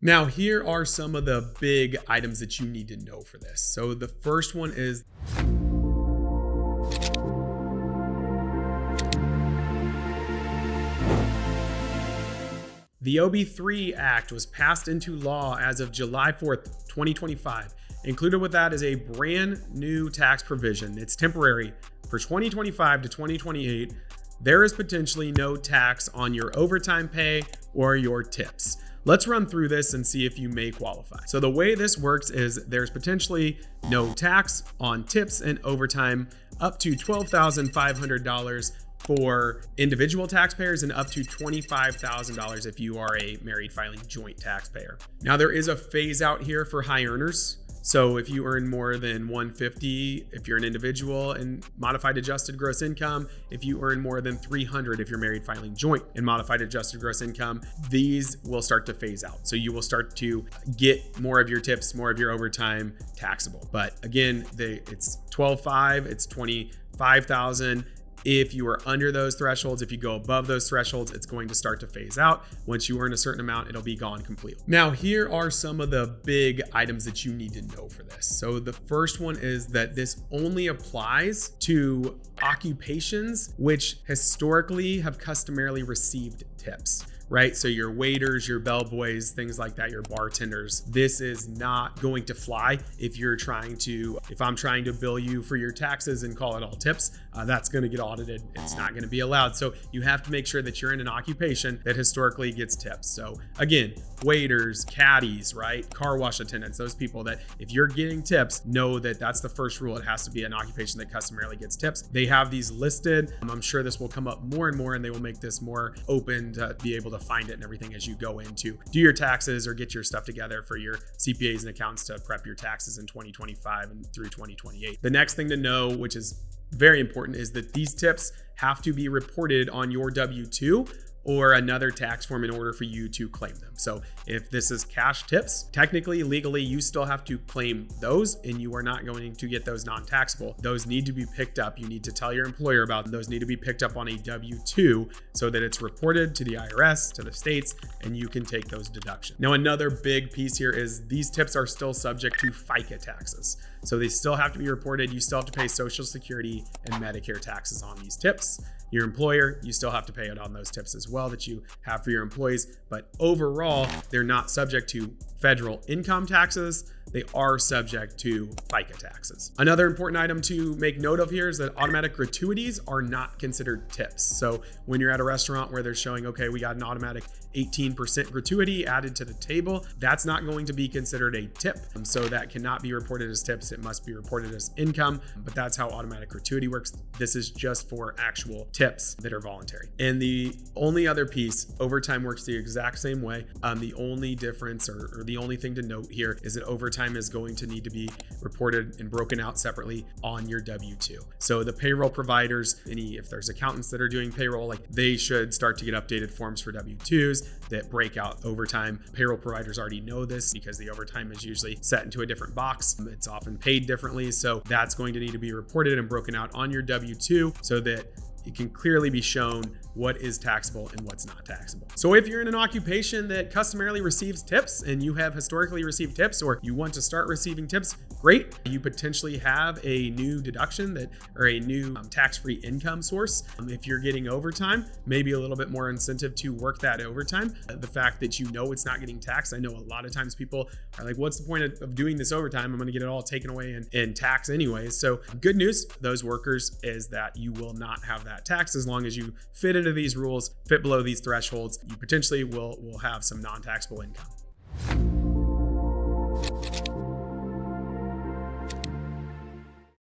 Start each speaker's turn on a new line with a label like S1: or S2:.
S1: Now, here are some of the big items that you need to know for this. So the first one is the OB3 Act was passed into law as of July 4th, 2025. Included with that is a brand new tax provision. It's temporary for 2025 to 2028. There is potentially no tax on your overtime pay or your tips. Let's run through this and see if you may qualify. So the way this works is there's potentially no tax on tips and overtime up to $12,500 for individual taxpayers and up to $25,000 if you are a married filing joint taxpayer. Now there is a phase out here for high earners. So if you earn more than 150, if you're an individual and modified adjusted gross income, if you earn more than 300, if you're married filing joint and modified adjusted gross income, these will start to phase out. So you will start to get more of your tips, more of your overtime taxable. But again, it's 12.5, it's 25,000. If you are under those thresholds, if you go above those thresholds, it's going to start to phase out. Once you earn a certain amount, it'll be gone completely. Now, here are some of the big items that you need to know for this. So the first one is that this only applies to occupations which historically have customarily received tips. Right? So your waiters, your bellboys, things like that, your bartenders, this is not going to fly if I'm trying to bill you for your taxes and call it all tips, that's going to get audited. It's not going to be allowed. So you have to make sure that you're in an occupation that historically gets tips. So again, waiters, caddies, right? Car wash attendants, those people that if you're getting tips, know that that's the first rule. It has to be an occupation that customarily gets tips. They have these listed. I'm sure this will come up more and more, and they will make this more open to be able to find it and everything as you go into do your taxes or get your stuff together for your CPAs and accountants to prep your taxes in 2025 and through 2028. The next thing to know, which is very important, is that these tips have to be reported on your W-2 or another tax form in order for you to claim them. So if this is cash tips, technically, legally, you still have to claim those and you are not going to get those non-taxable. Those need to be picked up. You need to tell your employer about them. Those need to be picked up on a W-2 so that it's reported to the IRS, to the states, and you can take those deductions. Now, another big piece here is these tips are still subject to FICA taxes. So they still have to be reported. You still have to pay Social Security and Medicare taxes on these tips. Your employer, you still have to pay it on those tips as well that you have for your employees. But overall, they're not subject to federal income taxes. They are subject to FICA taxes. Another important item to make note of here is that automatic gratuities are not considered tips. So when you're at a restaurant where they're showing, okay, we got an automatic 18% gratuity added to the table, that's not going to be considered a tip. So that cannot be reported as tips. It must be reported as income, but that's how automatic gratuity works. This is just for actual tips that are voluntary. And the only other piece, overtime works the exact same way. The only difference or the only thing to note here is that overtime is going to need to be reported and broken out separately on your W-2. So the payroll providers, if there's accountants that are doing payroll, like they should start to get updated forms for W-2s that break out overtime. Payroll providers already know this because the overtime is usually set into a different box. It's often paid differently. So that's going to need to be reported and broken out on your W-2 so that it can clearly be shown what is taxable and what's not taxable. So if you're in an occupation that customarily receives tips and you have historically received tips, or you want to start receiving tips, great. You potentially have a new deduction or a new tax-free income source. If you're getting overtime, maybe a little bit more incentive to work that overtime. The fact that you know it's not getting taxed. I know a lot of times people are like, what's the point of doing this overtime? I'm going to get it all taken away in tax anyways. So good news, those workers, is that you will not have that tax as long as you fit into these rules, fit below these thresholds. You potentially will have some non-taxable income.